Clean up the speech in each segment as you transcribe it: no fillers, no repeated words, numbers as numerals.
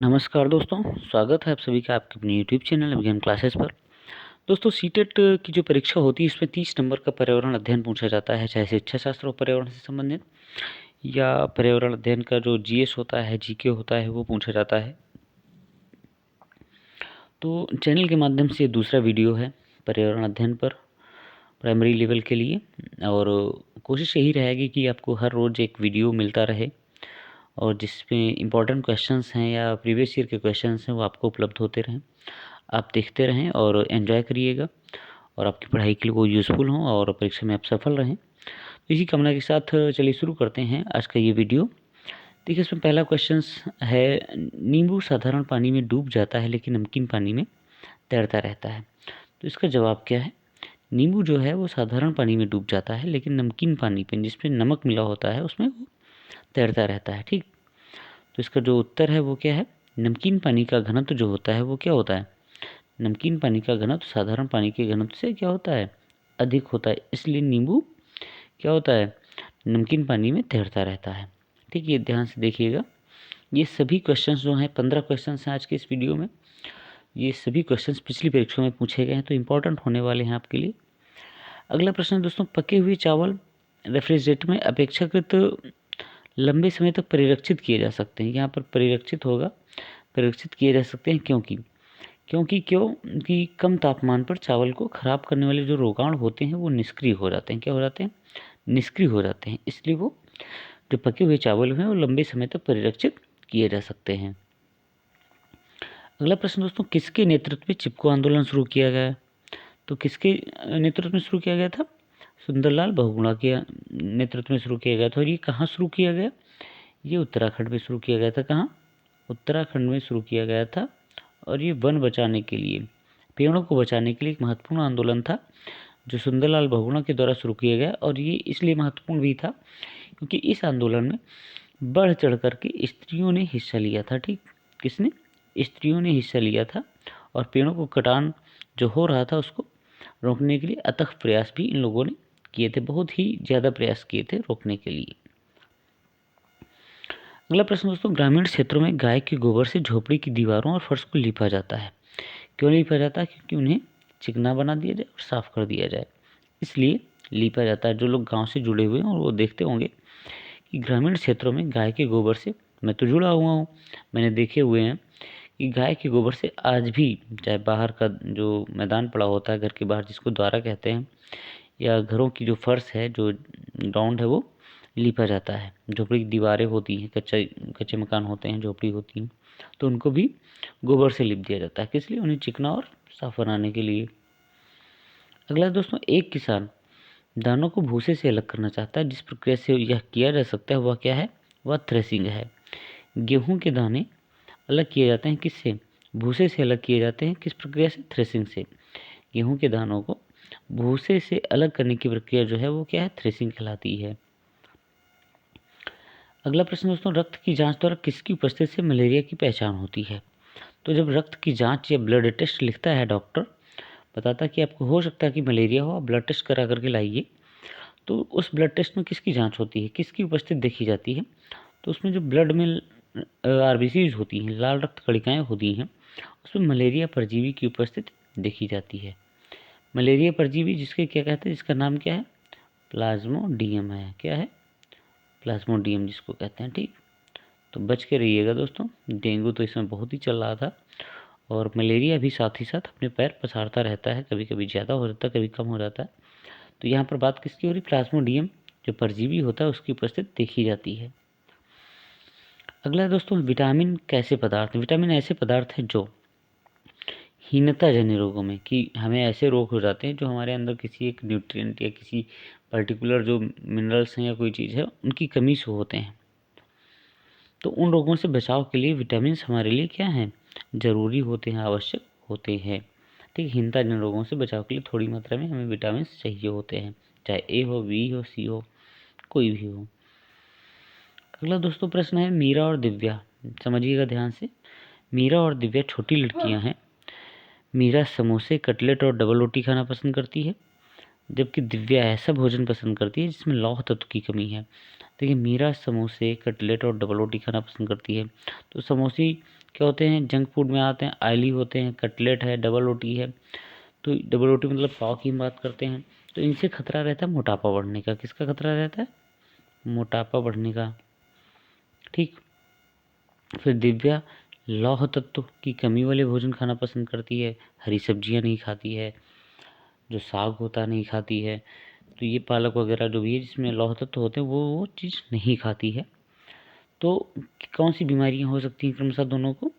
नमस्कार दोस्तों, स्वागत है आप सभी का आपके अपने यूट्यूब चैनल विज्ञान क्लासेस पर। दोस्तों सीटेट की जो परीक्षा होती है इसमें 30 नंबर का पर्यावरण अध्ययन पूछा जाता है, चाहे शिक्षा शास्त्र और पर्यावरण से संबंधित या पर्यावरण अध्ययन का जो जीएस होता है, जीके होता है वो पूछा जाता है। तो चैनल के माध्यम से दूसरा वीडियो है पर्यावरण अध्ययन पर प्राइमरी लेवल के लिए, और कोशिश यही रहेगी कि आपको हर रोज़ एक वीडियो मिलता रहे और जिसमें इम्पोर्टेंट क्वेश्चंस हैं या प्रीवियस ईयर के क्वेश्चंस हैं वो आपको उपलब्ध होते रहें। आप देखते रहें और एंजॉय करिएगा और आपकी पढ़ाई के लिए वो यूज़फुल हों और परीक्षा में आप सफल रहें। तो इसी कामना के साथ चलिए शुरू करते हैं आज का ये वीडियो। देखिए इसमें पहला क्वेश्चंस है, नींबू साधारण पानी में डूब जाता है लेकिन नमकीन पानी में तैरता रहता है। तो इसका जवाब क्या है? नींबू जो है वो साधारण पानी में डूब जाता है लेकिन नमकीन पानी पे जिसमें नमक मिला होता है उसमें वो तैरता रहता है। ठीक, तो इसका जो उत्तर है वो क्या है? नमकीन पानी का घनत्व जो होता है वो क्या होता है? नमकीन पानी का घनत्व साधारण पानी के घनत्व से क्या होता है? अधिक होता है, इसलिए नींबू क्या होता है? नमकीन पानी में तैरता रहता है। ठीक, ये ध्यान से देखिएगा। ये सभी क्वेश्चंस जो हैं 15 क्वेश्चंस हैं आज के इस वीडियो में। ये सभी क्वेश्चंस पिछली परीक्षाओं में पूछे गए हैं तो इम्पोर्टेंट होने वाले हैं आपके लिए। अगला प्रश्न दोस्तों, पके हुए चावल रेफ्रिजरेटर में अपेक्षाकृत लंबे समय तक परिरक्षित किए जा सकते हैं। यहाँ पर परिरक्षित होगा, परिरक्षित किए जा सकते हैं क्योंकि कम तापमान पर चावल को खराब करने वाले जो रोगाणु होते हैं वो निष्क्रिय हो जाते हैं। क्या हो जाते हैं? निष्क्रिय हो जाते हैं, इसलिए वो जो पके हुए चावल हैं वो लंबे समय तक परिरक्षित किए जा सकते हैं। अगला प्रश्न दोस्तों, किसके नेतृत्व में चिपको आंदोलन शुरू किया गया? तो किसके नेतृत्व में शुरू किया गया था? सुंदरलाल बहुगुणा के नेतृत्व में शुरू किया गया था। और ये कहाँ शुरू किया गया? ये उत्तराखंड में शुरू किया गया था। कहाँ? उत्तराखंड में शुरू किया गया था। और ये वन बचाने के लिए, पेड़ों को बचाने के लिए एक महत्वपूर्ण आंदोलन था जो सुंदरलाल बहुगुणा के द्वारा शुरू किया गया। और ये इसलिए महत्वपूर्ण भी था क्योंकि इस आंदोलन में बढ़ चढ़ कर के स्त्रियों ने हिस्सा लिया था। ठीक, किसने? स्त्रियों ने हिस्सा लिया था। और पेड़ों को कटान जो हो रहा था उसको रोकने के लिए अथक प्रयास भी इन लोगों ने किए थे, बहुत ही ज़्यादा प्रयास किए थे रोकने के लिए। अगला प्रश्न दोस्तों, ग्रामीण क्षेत्रों में गाय के गोबर से झोपड़ी की दीवारों और फर्श को लीपा जाता है। क्यों लीपा जाता है? क्योंकि उन्हें चिकना बना दिया जाए और साफ़ कर दिया जाए, इसलिए लीपा जाता है। जो लोग गांव से जुड़े हुए हैं और वो देखते होंगे कि ग्रामीण क्षेत्रों में गाय के गोबर से, मैं तो जुड़ा हुआ हूँ, मैंने देखे हुए हैं कि गाय के गोबर से आज भी, चाहे बाहर का जो मैदान पड़ा होता है घर के बाहर जिसको द्वारा कहते हैं, या घरों की जो फर्श है, जो ग्राउंड है, वो लीपा जाता है। झोपड़ी की दीवारें होती हैं, कच्चे मकान होते हैं, झोपड़ी होती हैं, तो उनको भी गोबर से लिप दिया जाता है। किस लिए? उन्हें चिकना और साफ बनाने के लिए। अगला दोस्तों, एक किसान दानों को भूसे से अलग करना चाहता है। जिस प्रक्रिया से यह किया जा सकता है वह क्या है? वह थ्रेसिंग है। गेहूं के दाने अलग किए जाते हैं किससे? भूसे से अलग किए जाते हैं। किस प्रक्रिया से? थ्रेसिंग से। गेहूं के दानों को भूसे से अलग करने की प्रक्रिया जो है वो क्या है? थ्रेसिंग कहलाती है। अगला प्रश्न दोस्तों, रक्त की जांच द्वारा किसकी उपस्थिति से मलेरिया की पहचान होती है? तो जब रक्त की जांच या ब्लड टेस्ट लिखता है डॉक्टर, बताता है कि आपको हो सकता है कि मलेरिया हो, आप ब्लड टेस्ट करा करके लाइए, तो उस ब्लड टेस्ट में किसकी जांच होती है, किसकी उपस्थिति देखी जाती है? तो उसमें जो ब्लड में आरबीसीज होती हैं, लाल रक्त कणिकाएँ होती हैं, उसमें मलेरिया परजीवी की उपस्थिति देखी जाती है। मलेरिया परजीवी जिसके क्या कहते हैं, जिसका नाम क्या है? प्लाज्मोडियम है। क्या है? प्लाज्मोडियम जिसको कहते हैं। ठीक, तो बच के रहिएगा दोस्तों। डेंगू तो इसमें बहुत ही चल रहा था और मलेरिया भी साथ ही साथ अपने पैर पसारता रहता है, कभी कभी ज़्यादा हो जाता है, कभी कम हो जाता है। तो यहाँ पर बात किसकी हो रही? प्लाज्मोडियम जो परजीवी होता है उसकी उपस्थिति देखी जाती है। अगला दोस्तों, विटामिन कैसे पदार्थ? विटामिन ऐसे पदार्थ हैं जो हीनता जन्य रोगों में, कि हमें ऐसे रोग हो जाते हैं जो हमारे अंदर किसी एक न्यूट्रिएंट या किसी पर्टिकुलर जो मिनरल्स हैं या कोई चीज़ है उनकी कमी से होते हैं, तो उन रोगों से बचाव के लिए विटामिन हमारे लिए क्या हैं? ज़रूरी होते हैं, आवश्यक होते हैं। ठीक, हीनता जन्य रोगों से बचाव के लिए थोड़ी मात्रा में हमें विटामिन चाहिए होते हैं, चाहे ए हो, बी हो, सी हो, कोई भी हो। अगला दोस्तों प्रश्न है, मीरा और दिव्या, समझिएगा ध्यान से। मीरा और दिव्या छोटी लड़कियां हैं। मीरा समोसे, कटलेट और डबल रोटी खाना पसंद करती है, जबकि दिव्या ऐसा भोजन पसंद करती है जिसमें लौह तत्व की कमी है। देखिए, मीरा समोसे, कटलेट और डबल रोटी खाना पसंद करती है, तो समोसे क्या होते हैं, जंक फूड में आते हैं, ऑयली होते हैं, कटलेट है, डबल रोटी है। तो डबल रोटी मतलब पाव की हम बात करते हैं। तो इनसे खतरा रहता है मोटापा बढ़ने का। किसका खतरा रहता है? मोटापा बढ़ने का। ठीक। फिर दिव्या लौह तत्व की कमी वाले भोजन खाना पसंद करती है, हरी सब्जियां नहीं खाती है, जो साग होता है नहीं खाती है। तो ये पालक वगैरह जो भी है जिसमें लौह तत्व होते हैं वो चीज़ नहीं खाती है। तो कौन सी बीमारियां हो सकती हैं क्रमशः दोनों को?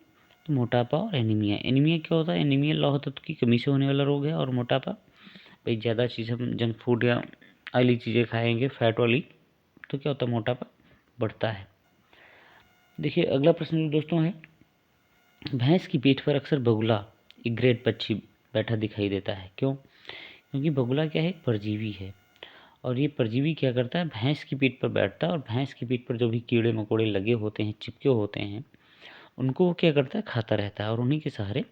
तो मोटापा और एनीमिया। एनीमिया क्या होता है? एनीमिया लौह तत्व की कमी से होने वाला रोग है। और मोटापा भाई ज़्यादा चीज़ हम जंक फूड या ऑयली चीज़ें खाएंगे फैट वाली, तो क्या होता है, मोटापा बढ़ता है। देखिए अगला प्रश्न जो दोस्तों है, भैंस की पीठ पर अक्सर बगुला एक ग्रेट पक्षी बैठा दिखाई देता है, क्यों? क्योंकि बगुला क्या है, परजीवी है। और ये परजीवी क्या करता है, भैंस की पीठ पर बैठता है और भैंस की पीठ पर जो भी कीड़े मकोड़े लगे होते हैं, चिपके होते हैं, उनको वो क्या करता है, खाता रहता है और उन्हीं के सहारे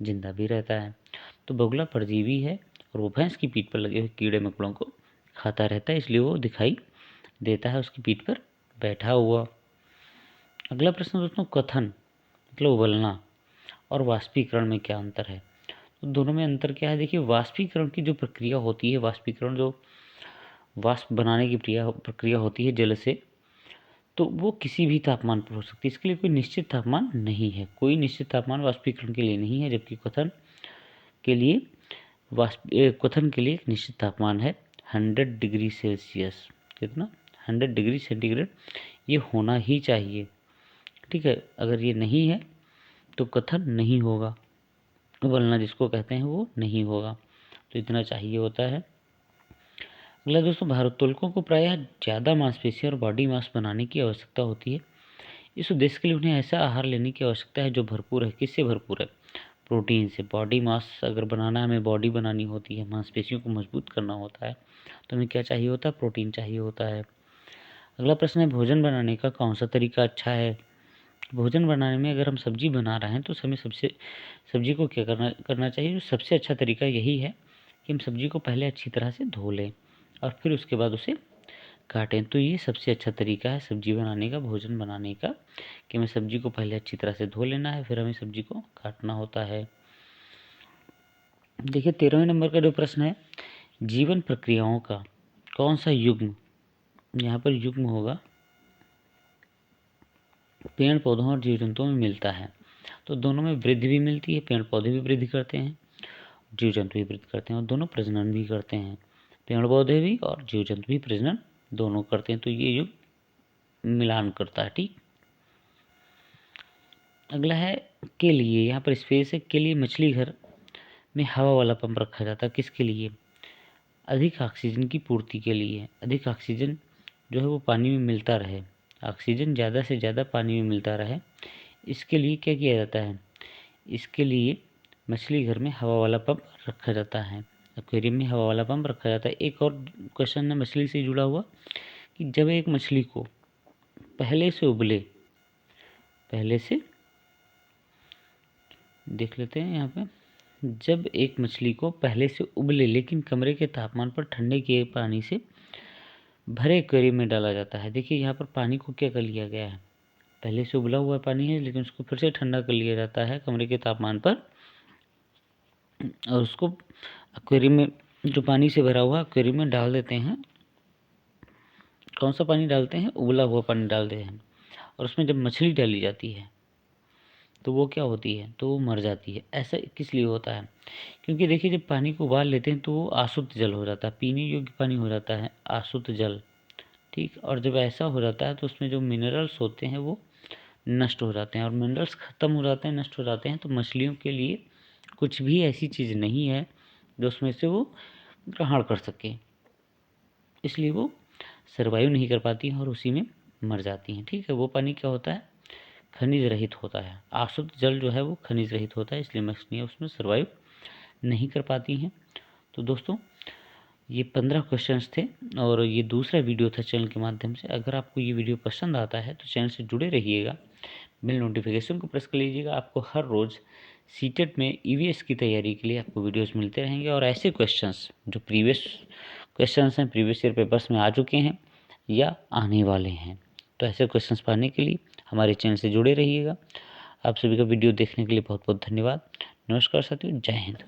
जिंदा भी रहता है। तो बगुला परजीवी है और वो भैंस की पीठ पर लगे हुए कीड़े मकोड़ों को खाता रहता है, इसलिए वो दिखाई देता है उसकी पीठ पर बैठा हुआ। अगला प्रश्न दोस्तों, कथन मतलब उबलना और वाष्पीकरण में क्या अंतर है? तो दोनों में अंतर क्या है? देखिए वाष्पीकरण की जो प्रक्रिया होती है, वाष्पीकरण जो वाष्प बनाने की प्रक्रिया होती है जल से, तो वो किसी भी तापमान पर हो सकती है। इसके लिए कोई निश्चित तापमान नहीं है, कोई निश्चित तापमान वाष्पीकरण के लिए नहीं है। जबकि के लिए कथन के लिए एक निश्चित तापमान है 100 डिग्री सेल्सियस। कितना? 100 डिग्री सेंटीग्रेड ये होना ही चाहिए। ठीक है, अगर ये नहीं है तो कथन नहीं होगा, उबलना जिसको कहते हैं वो नहीं होगा। तो इतना चाहिए होता है। अगला दोस्तों, भारोत्तोलकों को प्रायः ज़्यादा मांसपेशी और बॉडी मास बनाने की आवश्यकता होती है। इस उद्देश्य के लिए उन्हें ऐसा आहार लेने की आवश्यकता है जो भरपूर है। किससे भरपूर है? प्रोटीन से। बॉडी मास अगर बनाना है, हमें बॉडी बनानी होती है, मांसपेशियों को मजबूत करना होता है, तो हमें क्या चाहिए होता है? प्रोटीन चाहिए होता है। अगला प्रश्न है, भोजन बनाने का कौन सा तरीका अच्छा है? भोजन बनाने में अगर हम सब्जी बना रहे हैं तो हमें सब्जी को क्या करना चाहिए? सबसे अच्छा तरीका यही है कि हम सब्जी को पहले अच्छी तरह से धो लें और फिर उसके बाद उसे काटें। तो ये सबसे अच्छा तरीका है सब्जी बनाने का, भोजन बनाने का, कि हमें सब्जी को पहले अच्छी तरह से धो लेना है, फिर हमें सब्जी को काटना होता है। देखिए 13वें नंबर का जो प्रश्न है, जीवन प्रक्रियाओं का कौन सा युग्म, यहाँ पर युग्म होगा, पेड़ पौधों और जीव जंतुओं में मिलता है? तो दोनों में वृद्धि भी मिलती है, पेड़ पौधे भी वृद्धि करते हैं, जीव जंतु भी वृद्धि करते हैं और दोनों प्रजनन भी करते हैं। पेड़ पौधे भी और जीव जंतु भी प्रजनन दोनों करते हैं। तो ये युग मिलान करता है। ठीक। अगला है के लिए, यहाँ पर स्पेस है, के लिए मछली घर में हवा वाला पंप रखा जाता है। किसके लिए? अधिक ऑक्सीजन की पूर्ति के लिए। अधिक ऑक्सीजन जो है वो पानी में मिलता रहे, ऑक्सीजन ज़्यादा से ज़्यादा पानी में मिलता रहे, इसके लिए क्या किया जाता है? इसके लिए मछली घर में हवा वाला पंप रखा जाता है, एक्वेरियम में हवा वाला पंप रखा जाता है। एक और क्वेश्चन है मछली से जुड़ा हुआ कि जब एक मछली को पहले से देख लेते हैं यहाँ पे, जब एक मछली को पहले से उबले लेकिन कमरे के तापमान पर ठंडे किए पानी से भरे एक्वेरियम में डाला जाता है। देखिए यहाँ पर पानी को क्या कर लिया गया है, पहले से उबला हुआ पानी है लेकिन उसको फिर से ठंडा कर लिया जाता है कमरे के तापमान पर, और उसको एक्वेरियम में जो पानी से भरा हुआ एक्वेरियम में डाल देते हैं। कौन सा पानी डालते हैं? उबला हुआ पानी डालते हैं। और उसमें जब मछली डाली जाती है तो वो क्या होती है? तो वो मर जाती है। ऐसा किस लिए होता है? क्योंकि देखिए जब पानी को उबाल लेते हैं तो वो अशुद्ध जल हो जाता है, पीने योग्य पानी हो जाता है अशुद्ध जल। ठीक। और जब ऐसा हो जाता है तो उसमें जो मिनरल्स होते हैं वो नष्ट हो जाते हैं, और मिनरल्स ख़त्म हो जाते हैं, नष्ट हो जाते हैं, तो मछलियों के लिए कुछ भी ऐसी चीज़ नहीं है जो उसमें से वो ग्रहण कर सके, इसलिए वो सर्वाइव नहीं कर पाती हैं और उसी में मर जाती हैं। ठीक है। वो पानी क्या होता है? खनिज रहित होता है। अशुद्ध जल जो है वो खनिज रहित होता है, इसलिए मछलियाँ उसमें सर्वाइव नहीं कर पाती हैं। तो दोस्तों ये 15 क्वेश्चंस थे और ये दूसरा वीडियो था चैनल के माध्यम से। अगर आपको ये वीडियो पसंद आता है तो चैनल से जुड़े रहिएगा, बेल नोटिफिकेशन को प्रेस कर लीजिएगा। आपको हर रोज़ सीटेट में ईवीएस की तैयारी के लिए आपको वीडियोस मिलते रहेंगे, और ऐसे क्वेश्चंस जो प्रीवियस क्वेश्चंस हैं, प्रीवियस ईयर पेपर्स में आ चुके हैं या आने वाले हैं, तो ऐसे क्वेश्चंस पाने के लिए हमारे चैनल से जुड़े रहिएगा। आप सभी का वीडियो देखने के लिए बहुत बहुत धन्यवाद। नमस्कार साथियों, जय हिंद।